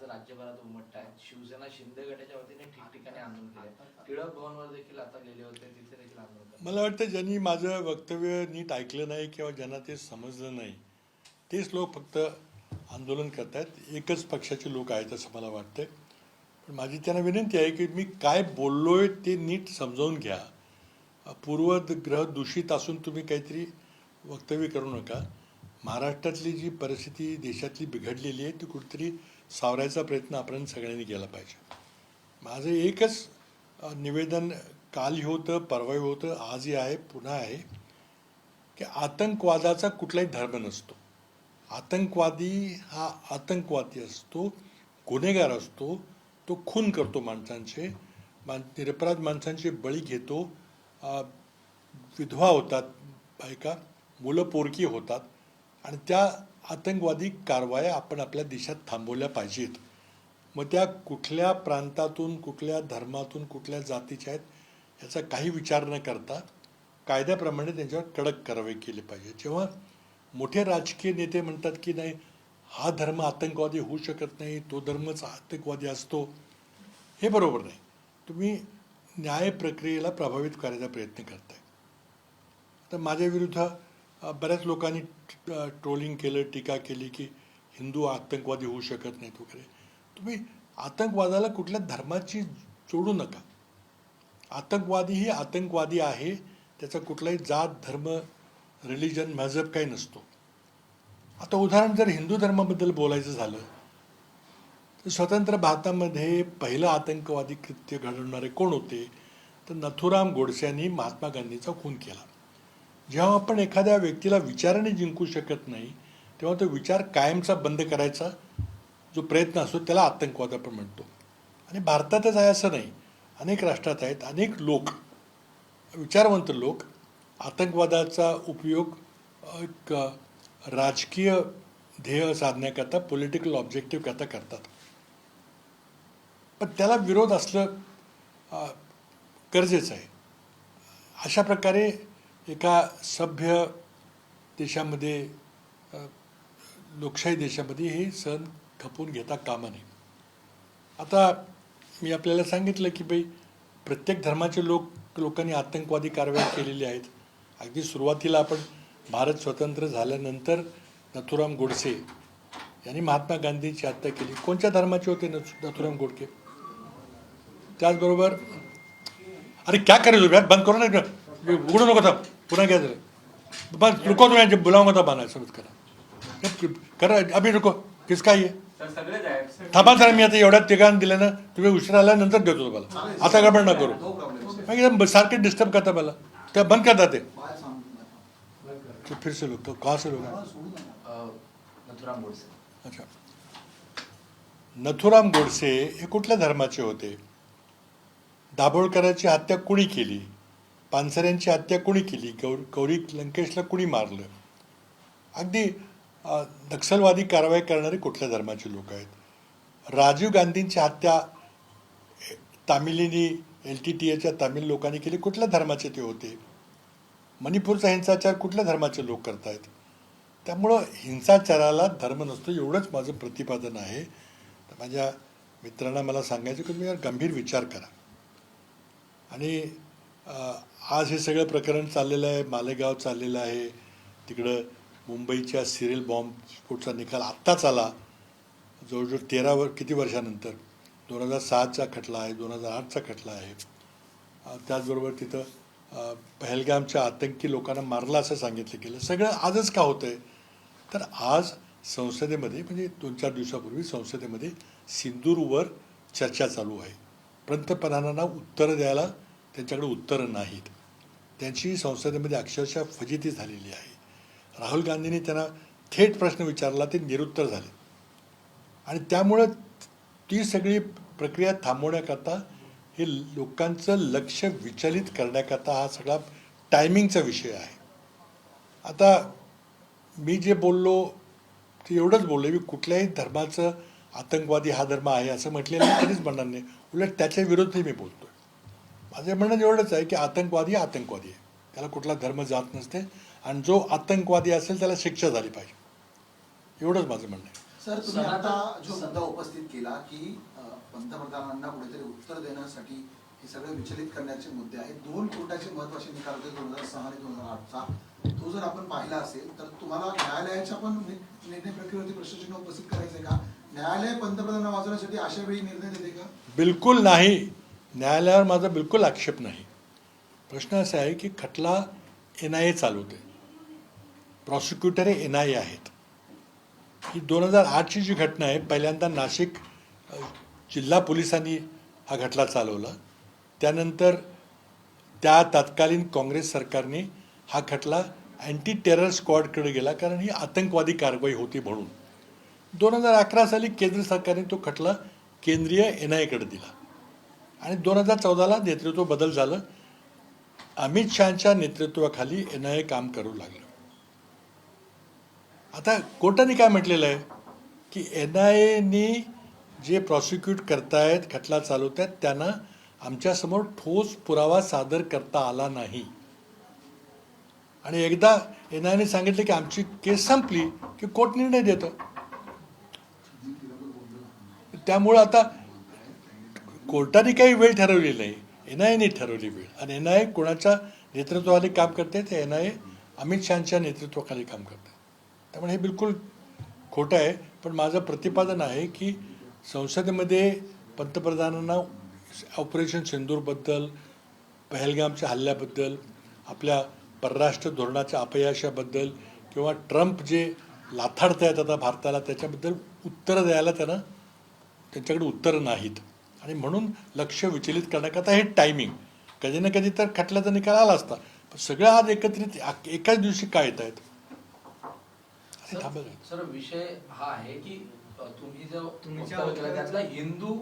राज्यभरात उमटत आहेत. शिवसेना शिंदे गटाच्या वतीने ठिकठिकाणी आंदोलन केले. टिळक भवनवर देखील आता गेले होते, तिथे देखील आंदोलन केलं. मला वाटतं ज्यांनी माझं वक्तव्य नीट ऐकलं नाही किंवा ज्यांना ते समजलं नाही तेच लोक फक्त आंदोलन करत आहेत. एकच पक्षाचे लोक आहेत असं मला वाटतं. पण माझी त्यांना विनंती आहे की मी काय बोललोय ते नीट समजावून घ्या. पूर्वग्रह दूषित असून तुम्ही काहीतरी वक्तव्य करू नका. महाराष्ट्रातली जी परिस्थिती देशातली बिघडलेली आहे ती कुठेतरी सावरायचा प्रयत्न आपण सगळ्यांनी केला पाहिजे. माझं एकच निवेदन कालही होतं, परवाही होतं, आजही आहे, पुन्हा आहे की आतंकवादाचा कुठलाही धर्म नसतो. आतंकवादी हा आतंकवादी असतो, गुन्हेगार असतो, तो खून करतो माणसांचे, निरपराध माणसांचे बळी घेतो, विधवा होतात बायका, मुलं पोरकी होतात आणि त्या आतंकवादी कारवाया आपण आपल्या देशात थांबवल्या पाहिजेत. मग त्या कुठल्या प्रांतातून, कुठल्या धर्मातून, कुठल्या जातीच्या आहेत याचा काही विचार न करता कायद्याप्रमाणे त्यांच्यावर कडक कारवाई केली पाहिजे. जेव्हा मोठे राजकीय नेते म्हणतात की नाही हा धर्म आतंकवादी होऊ शकत नाही, तो धर्मच आतंकवादी असतो, हे बरोबर नाही. तुम्ही न्याय प्रक्रियेला प्रभावित करायचा प्रयत्न करताय. तर माझ्या विरुद्ध बऱ्याच लोकांनी ट्रोलिंग केलं, टीका केली की हिंदू आतंकवादी होऊ शकत नाहीत वगैरे. तुम्ही आतंकवादाला कुठल्या धर्माची जोडू नका. आतंकवादी ही आतंकवादी आहे, त्याचा कुठलाही जात, धर्म, रिलिजन, मजहब काही नसतो. आता उदाहरण जर हिंदू धर्माबद्दल बोलायचं झालं तर स्वतंत्र भारतामध्ये पहिलं आतंकवादी कृत्य घडवणारे कोण होते तर नथुराम गोडसेंनी महात्मा गांधीचा खून केला. जेव्हा आपण एखाद्या व्यक्तीला विचाराने जिंकू शकत नाही तेव्हा तो विचार कायमचा बंद करायचा जो प्रयत्न असतो त्याला आतंकवाद आपण म्हणतो. आणि भारतातच आहे असं नाही, अनेक राष्ट्रात आहेत. अनेक लोक, विचारवंत लोक आतंकवादाचा उपयोग एक राजकीय ध्येय साधण्याकरता, पॉलिटिकल ऑब्जेक्टिव्ह करता करतात. पण त्याला विरोध असलं गरजेचं आहे. अशा प्रकारे एका सभ्य देशामध्ये, लोकशाही देशामध्ये हे सण खपवून घेता कामा नये. आता मी आपल्याला सांगितलं की बाई प्रत्येक धर्माचे लोकांनी आतंकवादी कारवाया केलेली आहेत. अगदी सुरुवातीला आपण भारत स्वतंत्र झाल्यानंतर नथुराम गोडसे यांनी महात्मा गांधींची हत्या केली. कोणत्या धर्माचे होते नथुराम गोडसे? त्याचबरोबर अरे क्या करे तो बंद करो ना, उघडू नको था पुन्हा घ्या जरा बस रुको तुम्ही बुलावंगा था बाना समज करा अभि रुको किसका ये थांबा सर मी आता एवढ्या तिघांना दिलं ना, तुम्ही उशीर आल्यानंतर देतो तुम्हाला, आता गडबड ना करू. एकदम सारखे डिस्टर्ब करता मला, त्या बंद करता ते फिर से लोग. तो कहाँ से लोग? नथुराम गोडसे. अच्छा, नथुराम गोडसे हे कुठल्या धर्माचे होते? दाभोळकरांची हत्या कुणी केली? पानसऱ्यांची हत्या कुणी केली? गौरी लंकेशला कुणी मारलं? अगदी नक्षलवादी कारवाई करणारे कुठल्या धर्माचे लोक आहेत? राजीव गांधींची हत्या तामिलीनी, LTTEच्या तामिळ लोकांनी केली, कुठल्या धर्माचे ते होते? मणिपूरचा हिंसाचार कुठल्या धर्माचे लोक करतायत? त्यामुळं हिंसाचाराला धर्म नसतो, एवढंच माझं प्रतिपादन आहे. तर माझ्या मित्रांना मला सांगायचं की तुम्ही गंभीर विचार करा. आणि आज हे सगळं प्रकरण चाललेलं आहे, मालेगाव चाललेलं आहे, तिकडं मुंबईच्या सिरियल बॉम्ब स्फोटचा निकाल आत्ताच आला, जवळजवळ किती वर्षानंतर. 2007चा खटला आहे, 2008चा खटला आहे. त्याचबरोबर तिथं पहलगामच्या आतंकी लोकांना मारलं असं सांगितलं गेलं. सगळं आजच का होतं आहे? तर आज संसदेमध्ये, म्हणजे 2-4 दिवसापूर्वी संसदेमध्ये सिंदूरवर चर्चा चालू आहे. पंतप्रधानांना उत्तरं द्यायला त्यांच्याकडे उत्तरं नाहीत. त्यांची संसदेमध्ये अक्षरशः फजिती झालेली आहे. राहुल गांधींनी त्यांना थेट प्रश्न विचारला, ते निरुत्तर झाले. आणि त्यामुळं ती सगळी प्रक्रिया थांबवण्याकरता, हे लोकांचं लक्ष विचलित करण्याकरता हा सगळा टायमिंगचा विषय आहे. आता मी जे बोललो ते एवढंच बोललो की कुठल्याही धर्माचं आतंकवादी हा धर्म आहे असं म्हटलेलं मी कधीच म्हणणार नाही. उलट त्याच्या विरोधी मी बोलतो. माझं म्हणणं एवढंच आहे की आतंकवादी आतंकवादी आहे, त्याला कुठला धर्म जात नसते, आणि जो आतंकवादी असेल त्याला शिक्षा झाली पाहिजे, एवढंच माझं म्हणणं आहे. सर तुम्ही आता जो मुद्दा उपस्थित केला की पंतप्रधानांना कुठेतरी उत्तर देण्यासाठी हे सगळे विचलित करण्याचे मुद्दे आहेत. 2 कोर्टाचे महत्वाचे निकाल होते 2006 आणि 2008चा. तो जर आपण पाहिला असेल तर तुम्हाला न्यायालयाच्या पण निर्णय प्रक्रियेवरती प्रश्नचिन्ह उपस्थित करायचंय का? न्यायालय पंतप्रधानांना वाचवण्यासाठी अशा वेळी निर्णय देते का? बिलकुल नाही. न्यायालयावर माझा बिलकुल आक्षेप नाही. प्रश्न असा आहे की खटला NIA चालवते, प्रॉसिक्युटर हे NIA आहेत. ही 2008ची जी घटना आहे, पहिल्यांदा नाशिक जिल्हा पोलिसांनी हा खटला चालवला. त्यानंतर त्या तत्कालीन काँग्रेस सरकारने हा खटला अँटी टेरर स्क्वॉडकडे गेला, कारण ही आतंकवादी कारवाई होती म्हणून. 2011 साली केंद्र सरकारने तो खटला केंद्रीय NIA कडे दिला आणि 2014ला नेतृत्व बदल झालं. अमित शहाच्या नेतृत्वाखाली NIA काम करू लागलं. आता कोर्टाने काय म्हटलेलं आहे की NIAनी जे प्रॉसिक्यूट करतायत, खटला चालवतायत, त्यांना आमच्यासमोर ठोस पुरावा सादर करता आला नाही. आणि एकदा NIAने सांगितलं की आमची केस संपली की कोर्ट निर्णय देतं. त्यामुळं आता कोर्टाने काही वेळ ठरवली नाही, NIAने ठरवली वेळ. आणि NIA कोणाच्या नेतृत्वाखाली काम करते? ते NIA अमित शहाच्या नेतृत्वाखाली काम करते. त्यामुळे हे बिलकुल खोटं आहे. पण माझं प्रतिपादन आहे की संसदेमध्ये पंतप्रधानांना ऑपरेशन सिंदूरबद्दल, पहलगामच्या हल्ल्याबद्दल, आपल्या परराष्ट्र धोरणाच्या अपयशाबद्दल किंवा ट्रम्प जे लाथाडतायत आता भारताला, त्याच्याबद्दल उत्तरं द्यायला त्यांच्याकडे उत्तरं नाहीत. आणि म्हणून लक्ष विचलित करण्याकरता हे टायमिंग, कधी ना कधी तर खटल्याचा निकाल आला असता. पण सगळं आज एकत्रित एकाच दिवशी काय येत आहेत? सर विषय हा आहे की तुम्ही जो वक्तव्य केलं त्यातला हिंदू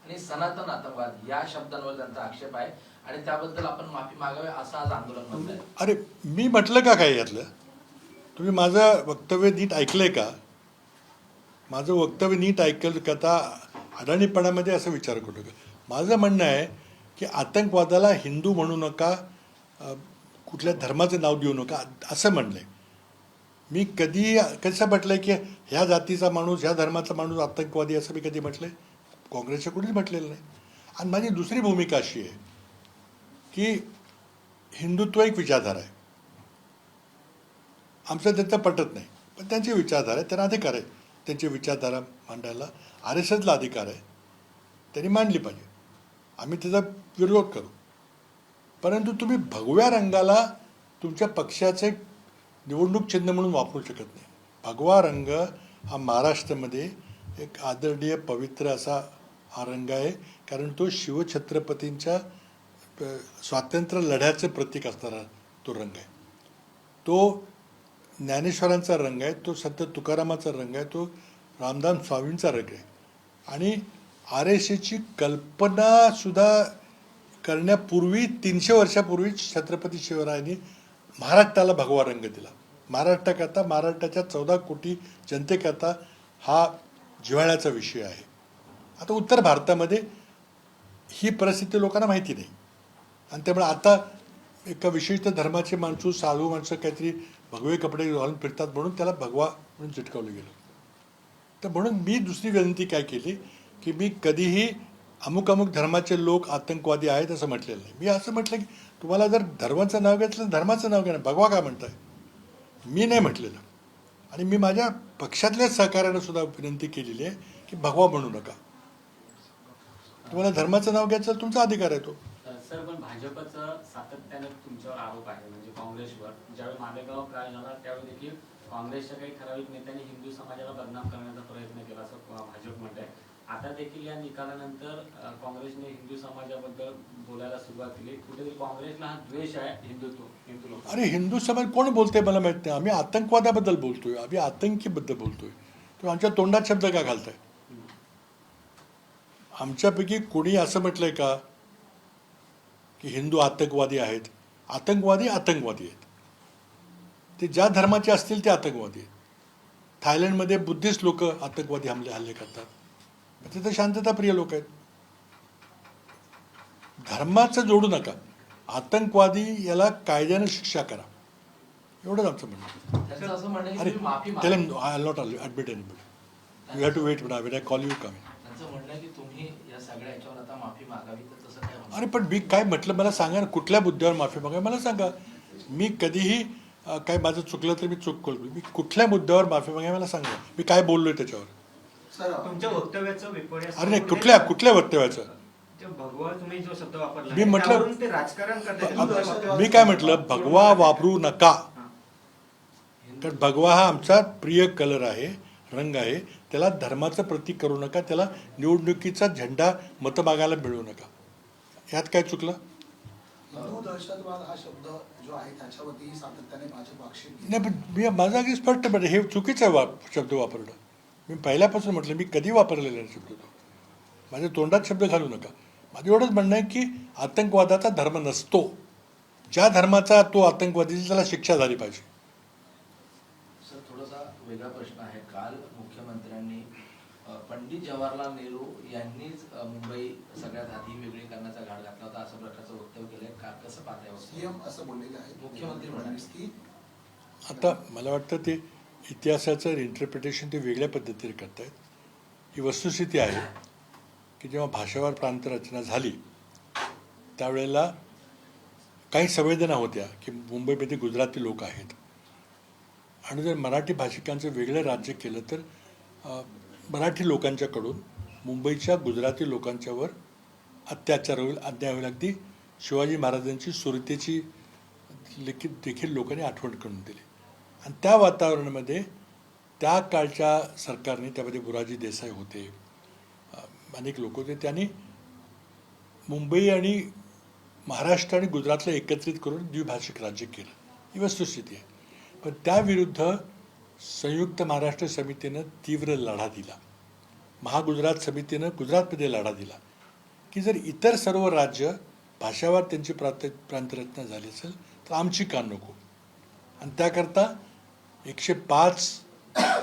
आणि सनातन आतंकवाद या शब्दांवर त्यांचा आक्षेप आहे आणि त्याबद्दल आपण माफी मागावी असं आज आंदोलन म्हणतंय. अरे मी म्हटलं का काय यातलं? तुम्ही माझं वक्तव्य नीट ऐकलंय का? माझं वक्तव्य नीट ऐकलं का? आता अडाणीपणामध्ये असं विचार करू नका. माझं म्हणणं आहे की आतंकवादाला हिंदू म्हणू नका, कुठल्या धर्माचं नाव देऊ नका असं म्हणलं आहे मी. कधी कसं म्हटलं की ह्या जातीचा माणूस, ह्या धर्माचा माणूस आतंकवादी असं मी कधी म्हटलं आहे? काँग्रेसच्या कुणीच म्हटलेलं नाही. आणि माझी दुसरी भूमिका अशी आहे की हिंदुत्व एक विचारधारा आहे. आमचं त्यांचं पटत नाही, पण त्यांची विचारधारा आहे, त्यांना अधिकार आहे त्यांची विचारधारा मांडायला. RSSला अधिकार आहे, त्यांनी मांडली पाहिजे. आम्ही त्याचा विरोध करू. परंतु तुम्ही भगव्या रंगाला तुमच्या पक्षाचे निवडणूक चिन्ह म्हणून वापरू शकत नाही. भगवा रंग हा महाराष्ट्रामध्ये एक आदरणीय पवित्र असा हा रंग आहे, कारण तो शिवछत्रपतींच्या स्वातंत्र्य लढ्याचं प्रतीक असणारा तो रंग आहे. तो ज्ञानेश्वरांचा रंग आहे, तो संत तुकारामाचा रंग आहे, तो रामदास स्वामींचा रंग आहे. आणि RSSची कल्पनासुद्धा करण्यापूर्वी 300 वर्षापूर्वी छत्रपती शिवरायांनी महाराष्ट्राला भगवा रंग दिला. महाराष्ट्राकरता, महाराष्ट्राच्या 14 कोटी जनतेकरता हा जिव्हाळ्याचा विषय आहे. आता उत्तर भारतामध्ये ही परिस्थिती लोकांना माहिती नाही आणि त्यामुळे आता एका विशिष्ट धर्माचे माणसं, साधू माणसं काहीतरी भगवे कपडे घालून फिरतात म्हणून त्याला भगवा म्हणून चिटकावलं गेलं. तर म्हणून मी दुसरी विनंती काय केली की मी कधीही अमुक अमुक धर्माचे लोक आतंकवादी आहेत असं म्हटलेलं नाही. मी असं म्हटलं की तुम्हाला जर धर्माचं नाव घेतलं, धर्माचं नाव घ्या, भगवा काय म्हणताय? मी नाही म्हटलेलं. आणि मी माझ्या पक्षातल्याच सहकार्यानं सुद्धा विनंती केलेली आहे की भगवा म्हणू नका. तुम्हाला धर्माचं नाव घ्यायचं तुमचा अधिकार आहे तो. सर, पण भाजपचं सातत्याने तुमच्यावर आरोप आहे, म्हणजे काँग्रेसवर. ज्यावेळी मालेगाव क्रॅश झाला त्यावेळी देखील काँग्रेसच्या काही ठराविक नेत्यांनी हिंदू समाजाला बदनाम करण्याचा प्रयत्न केला असं भाजप म्हणत आहे. आता देखील या निकालानंतर काँग्रेसने हिंदू समाजाबद्दल बोलायला सुरुवात केली. कुठेतरी काँग्रेसला हा द्वेष आहे हिंदू लोक. अरे हिंदू समाज कोण बोलतोय मला माहित नाही. आम्ही आतंकवादाबद्दल बोलतोय, आम्ही आतंकीबद्दल बोलतोय. तुम्ही आमच्या तोंडात शब्द का घालताय? आमच्यापैकी कोणी असं म्हटलंय का की हिंदू आतंकवादी आहेत? आतंकवादी आतंकवादी आहेत. ते ज्या धर्माचे असतील ते आतंकवादी आहेत. थायलंडमध्ये बुद्धिस्ट लोक आतंकवादी हल्ले करतात. तिथे शांतताप्रिय लोक आहेत. धर्माचं जोडू नका. आतंकवादी याला कायद्यानं शिक्षा करा, एवढंच आमचं म्हणणं. त्याचं असं म्हणणं आहे अरे की माफी tell him I will not admit anybody. You have to wait म्हणा wait I call you come. त्यांचं म्हणणं आहे की तुम्ही या सगळ्या याच्यावर आता माफी मागावी, तर तसं काय होणार? अरे पण मी काय म्हटलं मला सांगा ना, कुठल्या मुद्द्यावर माफी मागावी मला सांगा. मी कधीही काय माझं चुकलं तर मी चूक करतो. मी कुठल्या मुद्द्यावर माफी मागावी मला सांगा. मी काय बोललोय त्याच्यावर. सर तुमच्या वक्तव्याचं विपर्यास अरे नाही, कुठल्या वक्तव्याचं जे भगवा तुम्ही जो शब्द वापरला मी आहे, म्हटलं- त्यावरून ते राजकारण करतात. मी काय म्हटलं, भगवा वापरू नका. कारण भगवा हा आमचा प्रिय कलर आहे, रंग आहे. त्याला धर्माचं प्रतीक करू नका. त्याला निवडणुकीचा झेंडा मतं मागायला मिळवू नका. ह्यात काय चुकलं? हिंदू दहशतवाद हा शब्द जो आहे त्याच्यावरती सातत्याने भाजप आक्षेप घेते. नाही पण मी माझा अगदी स्पष्ट म्हणजे हे चुकीचं शब्द वापरणं. मी पहिल्यापासून म्हटलं, मी कधी वापरलेला नाही शब्द तो. माझ्या तोंडात शब्द घालू नका. माझं एवढंच म्हणणं आहे की आतंकवादाचा धर्म नसतो. ज्या धर्माचा तो आतंकवादी त्याला शिक्षा झाली पाहिजे. सर थोडासा वेगळा प्रश्न आहे. काल मुख्यमंत्र्यांनी पंडित जवाहरलाल नेहरू यांनीच मुंबई सगळ्यात आधी वेगळी करण्याचा घाट घातला होता असं प्रकारचं वक्तव्य केलंय. का कसं पाहताय? सीएम असं बोललेले आहेत मुख्यमंत्री फडणवीस की आता मला वाटतं ते इतिहासाचं इंटरप्रिटेशन ते वेगळ्या पद्धतीने करतायत. ही वस्तुस्थिती आहे की जेव्हा भाषावार प्रांतरचना झाली त्यावेळेला काही संवेदना होत्या की मुंबईमध्ये गुजराती लोक आहेत आणि जर मराठी भाषिकांचं वेगळं राज्य केलं तर मराठी लोकांच्याकडून मुंबईच्या गुजराती लोकांच्यावर अत्याचार होईल, अन्याय होईल. अगदी शिवाजी महाराजांची सुरतेची देखील लोकांनी आठवण करून दिली. आणि त्या वातावरणामध्ये त्या काळच्या सरकारने, त्यामध्ये बुराजी देसाई होते, अनेक लोक होते, त्यांनी मुंबई आणि महाराष्ट्र आणि गुजरातला एकत्रित करून द्विभाषिक राज्य केलं. ही वस्तुस्थिती आहे. पण त्याविरुद्ध संयुक्त महाराष्ट्र समितीनं तीव्र लढा दिला. महागुजरात समितीनं गुजरातमध्ये लढा दिला की जर इतर सर्व राज्य भाषावार त्यांची प्रांतरचना झाली असेल तर आमची का नको. आणि त्याकरता 105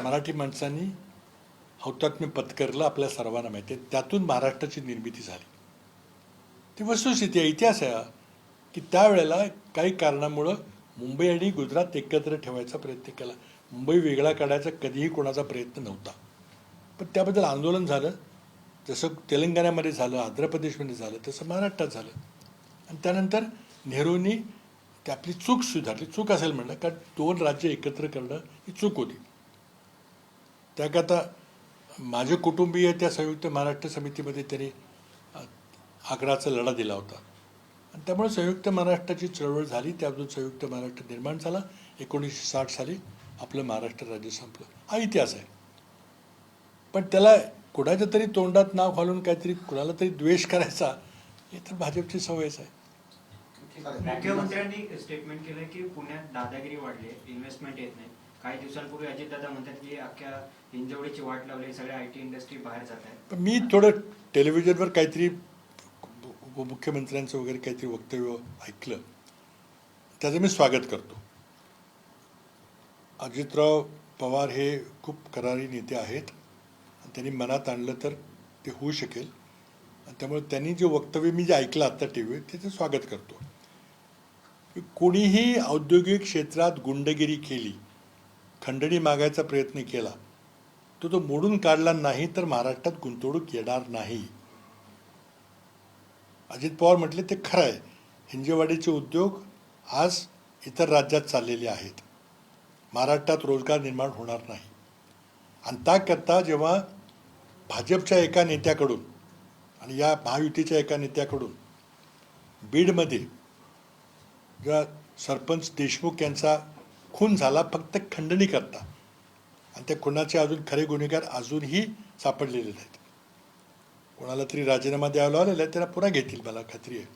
मराठी माणसांनी हौतात्म्य पत्करलं. आपल्या सर्वांना माहिती आहे. त्यातून महाराष्ट्राची निर्मिती झाली. ती वस्तुस्थिती आहे, इतिहास आहे की त्यावेळेला काही कारणामुळं मुंबई आणि गुजरात एकत्र ठेवायचा प्रयत्न केला. मुंबई वेगळा काढायचा कधीही कोणाचा प्रयत्न नव्हता. पण त्याबद्दल आंदोलन झालं. जसं तेलंगणामध्ये झालं, आंध्र प्रदेशमध्ये झालं, तसं महाराष्ट्रात झालं. आणि त्यानंतर नेहरूंनी ते आपली चूक सुधारली. चूक असेल म्हणणं, कारण 2 राज्य एकत्र करणं ही चूक होती. त्याकरता माझे कुटुंबीय त्या संयुक्त महाराष्ट्र समितीमध्ये त्यांनी आग्राचा लढा दिला होता. आणि त्यामुळे संयुक्त महाराष्ट्राची चळवळ झाली. त्यातून संयुक्त महाराष्ट्र निर्माण झाला. 1960 साली आपलं महाराष्ट्र राज्य संपलं. हा इतिहास आहे. पण त्याला कुणाच्या तरी तोंडात नाव घालून काहीतरी कुणाला तरी द्वेष करायचा हे तर भाजपची सवयच आहे. मुख्यमंत्र्यांनी स्टेटमेंट केलं की पुण्यात दादागिरी वाढली, इन्व्हेस्टमेंट येत नाही. काही दिवसांपूर्वी अजितदादा म्हणतात की अख्ख्या हिंजवडीची वाट लावली, सगळ्या IT इंडस्ट्री बाहेर जात आहेत. पण मी थोडं टेलिव्हिजनवर काहीतरी मुख्यमंत्र्यांचं वगैरे काहीतरी वक्तव्य ऐकलं, त्याचं मी स्वागत करतो. अजितराव पवार हे खूप करारी नेते आहेत. त्यांनी मनात आणलं तर ते होऊ शकेल. आणि त्यामुळे त्यांनी जे वक्तव्य मी जे ऐकलं आत्ता TV त्याचं स्वागत करतो. कोणीही औद्योगिक क्षेत्रात गुंडगिरी केली, खंडणी मागायचा प्रयत्न केला तो मोडून काढला नाही तर महाराष्ट्रात गुंतवणूक येणार नाही. अजित पवार म्हटले ते खरं आहे. हिंजेवाडीचे उद्योग आज इतर राज्यात चाललेले आहेत. महाराष्ट्रात रोजगार निर्माण होणार नाही. आणि त्याकरता जेव्हा भाजपच्या एका नेत्याकडून आणि या महायुतीच्या एका नेत्याकडून बीडमध्ये जेव्हा सरपंच देशमुख यांचा खून झाला फक्त खंडणी करता, आणि त्या खुनाचे अजून खरे गुन्हेगार अजूनही सापडलेले नाहीत. कोणाला तरी राजीनामा द्यावा लावलेला आहे, त्याला पुन्हा घेतील मला खात्री आहे.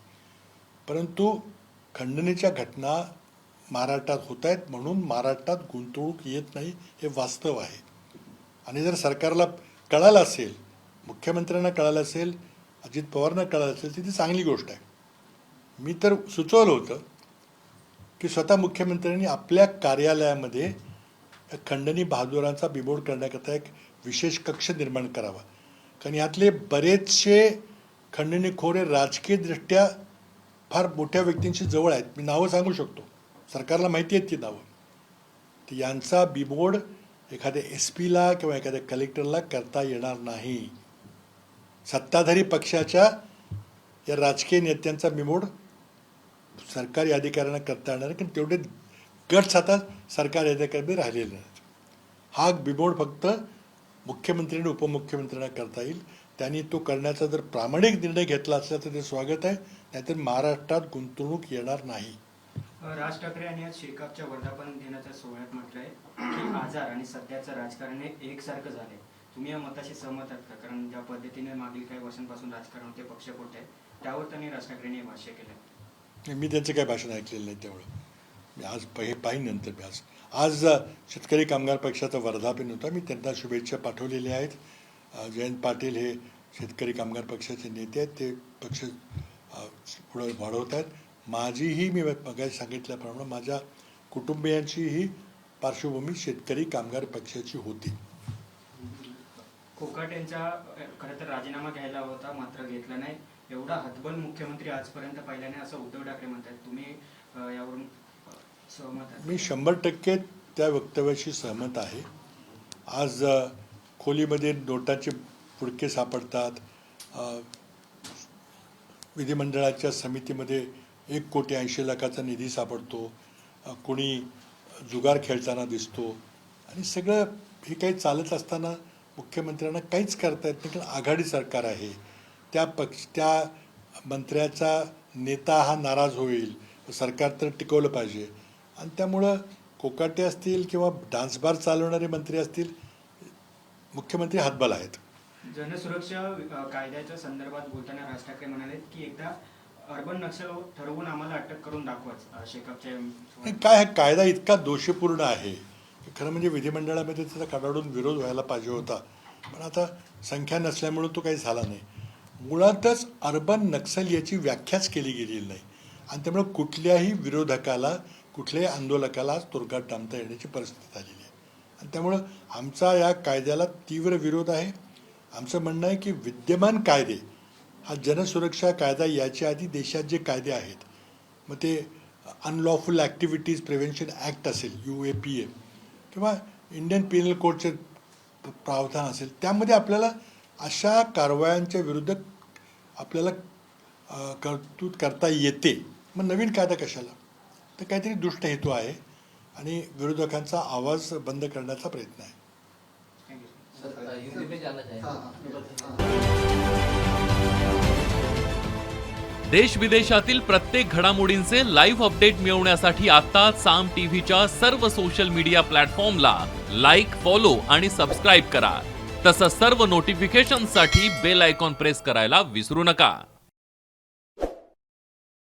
परंतु खंडणीच्या घटना महाराष्ट्रात होत आहेत म्हणून महाराष्ट्रात गुंतवणूक येत नाही हे वास्तव आहे. आणि जर सरकारला कळालं असेल, मुख्यमंत्र्यांना कळालं असेल, अजित पवारांना कळालं असेल तर ती चांगली गोष्ट आहे. मी तर सुचवलं होतं की स्वतः मुख्यमंत्र्यांनी आपल्या कार्यालयामध्ये खंडणी बहादुरांचा बिमोड करण्याकरता एक विशेष कक्ष निर्माण करावा. कारण यातले बरेचसे खंडणीखोर राजकीयदृष्ट्या फार मोठ्या व्यक्तींशी जवळ आहेत. मी नावं सांगू शकतो, सरकारला माहिती आहेत ती नावं. तर यांचा बिमोड एखाद्या SP ला किंवा एखाद्या कलेक्टरला करता येणार नाही. सत्ताधारी पक्षाच्या या राजकीय नेत्यांचा बिमोड सरकारी अधिकाऱ्यांना करता येणार नाही, कारण तेवढे गट्स आता सरकारी अधिकारी राहिलेले नाहीत. हा बिमोड फक्त मुख्यमंत्री आणि उपमुख्यमंत्र्यांना करता येईल. त्यांनी तो करण्याचा जर प्रामाणिक निर्णय घेतला असला तर ते स्वागत आहे, नाहीतर महाराष्ट्रात गुंतवणूक येणार नाही. राज ठाकरे यांनी आज शेकापच्या वर्धापन दिनाच्या सोहळ्यात म्हटलंय की आजार आणि सध्याचं राजकारण हे एकसारखं झालंय. तुम्ही या मताशी सहमत आहात का? कारण ज्या पद्धतीने मागील काही वर्षांपासून राजकारण होते पक्षपोट आहे, त्यावर त्यांनी राज ठाकरेंनी भाष्य केलं. मी त्यांचं काही भाषण ऐकलेलं नाही, तेवढं मी आज पाहिन नंतर. मी आज शेतकरी कामगार पक्षाचा वर्धापन होता. मी त्यांना शुभेच्छा पाठवलेल्या आहेत. जयंत पाटील हे शेतकरी कामगार पक्षाचे नेते आहेत, ते पक्ष पुढे वाढवत आहेत. माझीही मी मगाशी सांगितल्याप्रमाणे माझ्या कुटुंबियांचीही पार्श्वभूमी शेतकरी कामगार पक्षाची होती. कोकाट यांचा खरं तर राजीनामा घ्यायला होता, मात्र घेतला नाही. एवढा हतबल मुख्यमंत्री आजपर्यंत पाहिला नाही असं उद्धव ठाकरे म्हणतात. तुम्ही यावरून सहमत आहात? मी 100% त्या वक्तव्याशी सहमत आहे. आज खोलीमध्ये नोटाचे पुडके सापडतात. विधिमंडळाच्या समितीमध्ये 1,80,00,000 निधी सापडतो. कोणी जुगार खेळताना दिसतो. आणि सगळं हे काही चालत असताना मुख्यमंत्र्यांना काहीच करता येत नाही, कारण आघाडी सरकार आहे. त्या मंत्र्याचा नेता हा नाराज होईल, सरकार तर टिकवलं पाहिजे. आणि त्यामुळं कोकाटे असतील किंवा डान्स बार चालवणारे मंत्री असतील, मुख्यमंत्री हातबल आहेत. जनसुरक्षा कायद्याच्या संदर्भात बोलताना राज ठाकरे म्हणाले की एकदा अर्बन नक्षल ठरवून आम्हाला अटक करून दाखवाच शेकापच्या. काय हा कायदा इतका दोषपूर्ण आहे, खरं म्हणजे विधिमंडळामध्ये त्याचा कडाडून विरोध व्हायला पाहिजे होता, पण आता संख्या नसल्यामुळे तो काही झाला नाही. मुळातच अर्बन नक्सल याची व्याख्याच केली गेलेली नाही, आणि त्यामुळे कुठल्याही विरोधकाला, कुठल्याही आंदोलकाला आज तुरुंगात डांबता येण्याची परिस्थिती आलेली आहे. आणि त्यामुळं आमचा या कायद्याला तीव्र विरोध आहे. आमचं म्हणणं आहे की विद्यमान कायदे, हा जनसुरक्षा कायदा याच्या आधी देशात जे कायदे आहेत, मग ते अनलॉफुल ॲक्टिव्हिटीज प्रिव्हेन्शन ॲक्ट असेल UAPA किंवा इंडियन पिनल कोडचे प्रावधान असेल, त्यामध्ये आपल्याला अशा कारवायांच्या विरुद्ध आपल्याला तरतूद करता येते. मग नवीन कायदा कशाला? तर काहीतरी दुष्ट हेतू आहे आणि विरोधकांचा आवाज बंद करण्याचा प्रयत्न आहे. सर, हिंदी में जाना चाहिए. देश विदेशातील प्रत्येक घडामोडींचे लाईव्ह अपडेट मिळवण्यासाठी आता साम टीव्हीच्या सर्व सोशल मीडिया प्लॅटफॉर्मला लाईक, फॉलो आणि सबस्क्राईब करा. तसंच सर्व नोटिफिकेशनसाठी बेल आयकॉन प्रेस करायला विसरू नका.